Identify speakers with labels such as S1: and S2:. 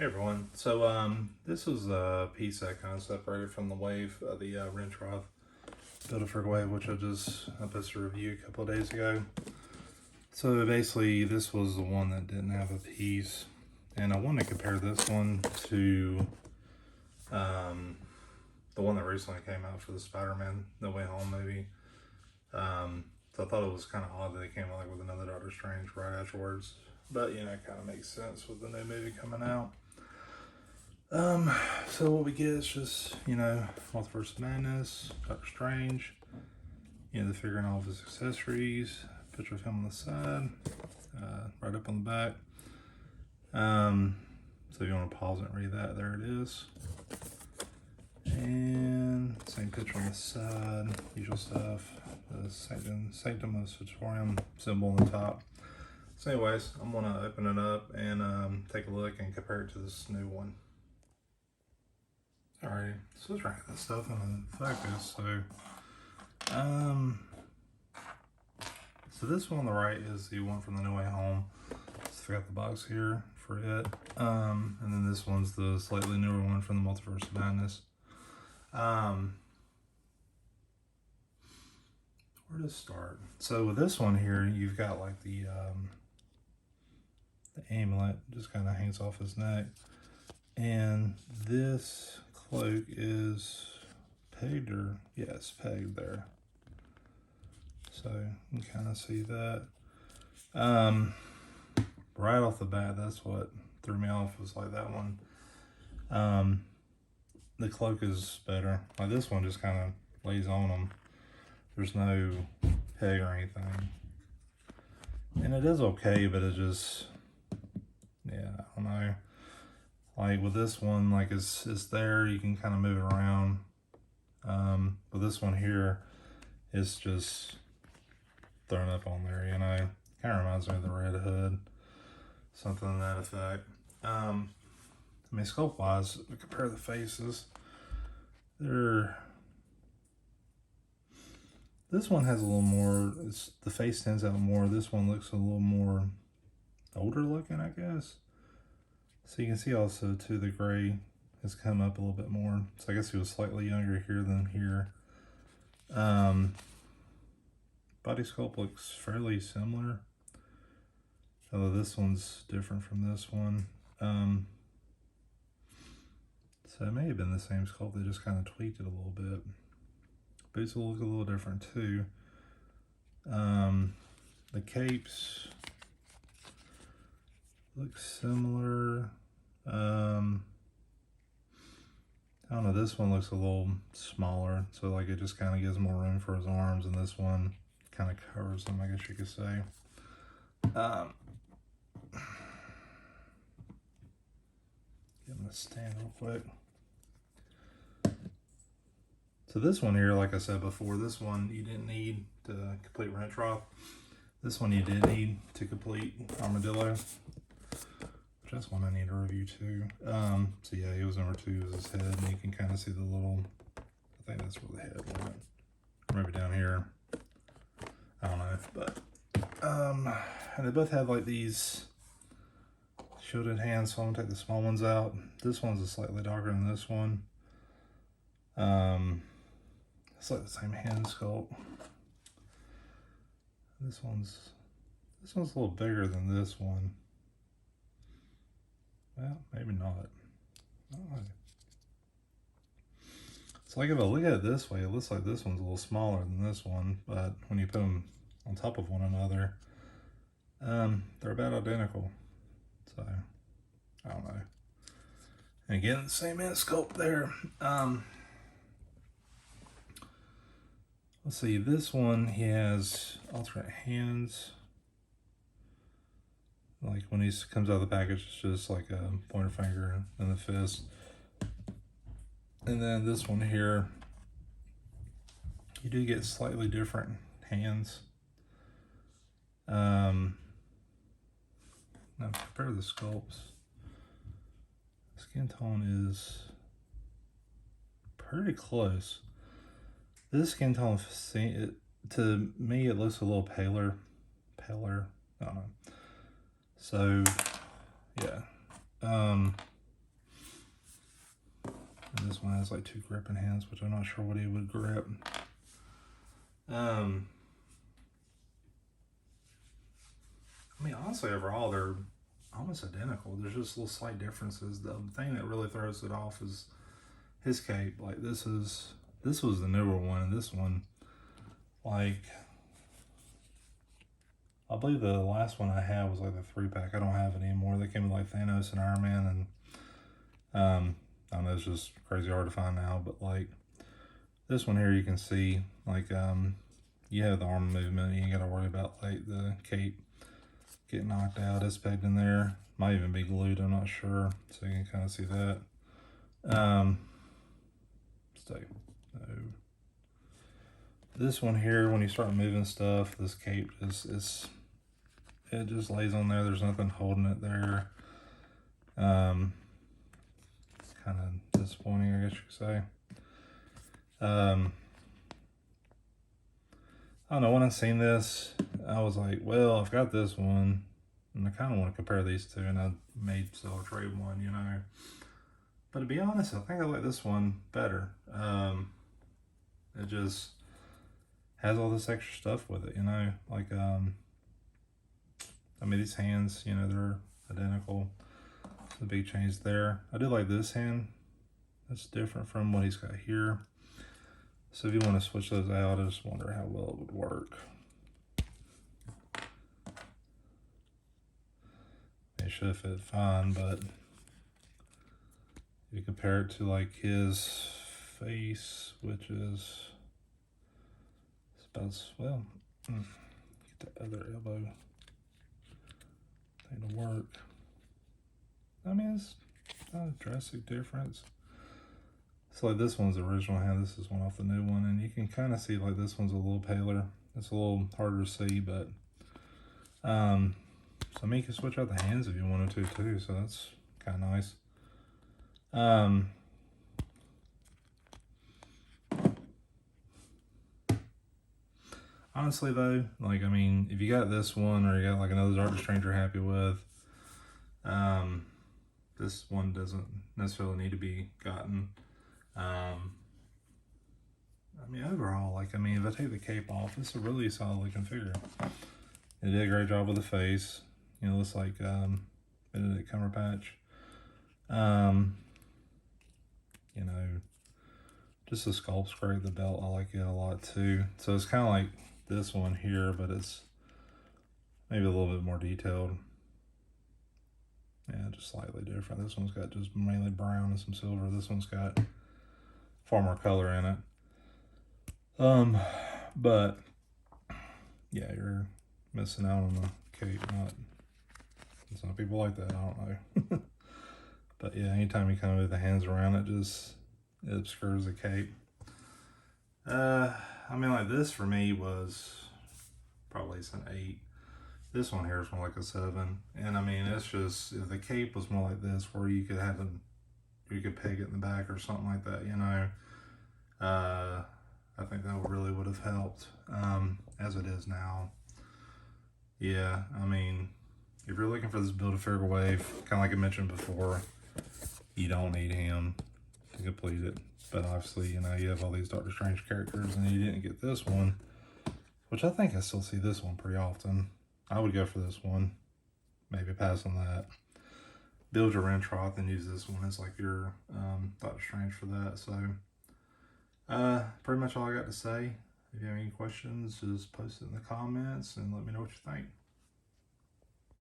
S1: Hey everyone. This was a piece that kind of separated from the wave of the wrench rod built wave, which I posted a review a couple of days ago. So basically, this was the one that didn't have a piece, and I want to compare this one to the one that recently came out for the Spider-Man No Way Home movie. So I thought it was kind of odd that they came out with another Doctor Strange right afterwards, but it kind of makes sense with the new movie coming out. So what we get is just, Multiverse Madness, Doctor Strange, the figuring all of his accessories, picture of him on the side, right up on the back. So if you want to pause it and read that, there it is. And same picture on the side, usual stuff, the Sanctum of Sanctorum symbol on the top. So anyways, I'm going to open it up and take a look and compare it to this new one. Alright, so let's rank this stuff in the focus. So this one on the right is the one from the No Way Home. Just forgot the box here for it. And then this one's the slightly newer one from the Multiverse of Madness. Where to start? So with this one here, you've got like the amulet just kind of hangs off his neck, and this cloak is pegged, or yes, pegged there. So you can kind of see that. Right off the bat, that's what threw me off, was like that one. The cloak is better. Like this one just kind of lays on them. There's no peg or anything. And it is okay, but it just, yeah, I don't know. Like with this one, like it's there, you can kind of move it around. But this one here is just thrown up on there, Kind of reminds me of the Red Hood, something to that effect. Sculpt wise, we compare the faces. This one has a little more, the face stands out more. This one looks a little more older looking, I guess. So you can see also too, the gray has come up a little bit more. So I guess he was slightly younger here than here. Body sculpt looks fairly similar, although this one's different from this one. So it may have been the same sculpt, they just kind of tweaked it a little bit. Boots will look a little different too. The capes look similar. I don't know, this one looks a little smaller, so like it just kind of gives more room for his arms, and this one kind of covers them, I guess you could say. Get him to stand real quick. So this one here, like I said before, this one you didn't need to complete wrench rod. This one you did need to complete armadillo, which that's one I need to review too. So yeah, he was number 2, is his head, and you can kind of see the little, I think that's where the head went, or maybe down here, I don't know. But and they both have like these shielded hands, so I'm gonna take the small ones out. This one's a slightly darker than this one. It's like the same hand sculpt. This one's a little bigger than this one. Well, maybe not. I don't know. It's like if I look at it this way, it looks like this one's a little smaller than this one, but when you put them on top of one another, they're about identical. So I don't know. And again, the same hand sculpt there. Let's see, this one, he has alternate hands. Like when he comes out of the package, it's just like a pointer finger and the fist. And then this one here, you do get slightly different hands. Now compare the sculpts. Skin tone is pretty close. This skin tone, to me, it looks a little paler, I don't know. So, yeah. has like 2 gripping hands, which I'm not sure what he would grip. I mean, honestly, overall, they're almost identical. There's just little slight differences. The thing that really throws it off is his cape. Like, this was the newer one, and this one, like, I believe the last one I had was like the 3-pack. I don't have it anymore. They came with like Thanos and Iron Man, and I know it's just crazy hard to find now, but like this one here, you can see like you have the arm movement. You ain't got to worry about like the cape getting knocked out. It's pegged in there. Might even be glued. I'm not sure. So you can kind of see that. Stay. No. This one here, when you start moving stuff, this cape it just lays on there. There's nothing holding it there. It's kind of disappointing, I guess you could say. I don't know, when I seen this, I was like, well, I've got this one, and I kind of want to compare these two, and I made sell or trade one, you know. But to be honest, I think I like this one better. It just has all this extra stuff with it, you know. Like, I mean, these hands, you know, they're identical. The big change there. I do like this hand. That's different from what he's got here. So if you want to switch those out, I just wonder how well it would work. It should fit fine, but if you compare it to like his face, which is about, well, get the other elbow thing to work. I mean, it's not a drastic difference. So like this one's the original hand, this is one off the new one, and you can kind of see like this one's a little paler. It's a little harder to see, but so I mean, you can switch out the hands if you wanted to too, so that's kind of nice. Honestly though, like, I mean, if you got this one or you got like another Doctor Strange you're happy with, this one doesn't necessarily need to be gotten. I mean, overall, like, I mean, if I take the cape off, it's a really solid looking figure. It did a great job with the face. You know, looks like Benedict Cumberbatch. You know, just the sculpt's great. The belt, I like it a lot too. So it's kind of like this one here, but it's maybe a little bit more detailed. Yeah, just slightly different. This one's got just mainly brown and some silver. This one's got far more color in it. But yeah, you're missing out on the cape. Not some people like that, I don't know. But yeah, anytime you kind of move the hands around, it obscures the cape. I mean, like this for me was probably an 8. This one here is more like a 7. And I mean, it's just, if the cape was more like this, where you could have you could peg it in the back or something like that, you know, I think that really would have helped. As it is now, yeah, I mean, if you're looking for this Build-A-Figure wave, kind of like I mentioned before, you don't need him to complete it. But obviously, you know, you have all these Doctor Strange characters, and you didn't get this one, which I think I still see this one pretty often. I would go for this one, maybe pass on that. Build your Rentroth and use this one as like your Doctor Strange for that. So pretty much all I got to say. If you have any questions, just post it in the comments and let me know what you think.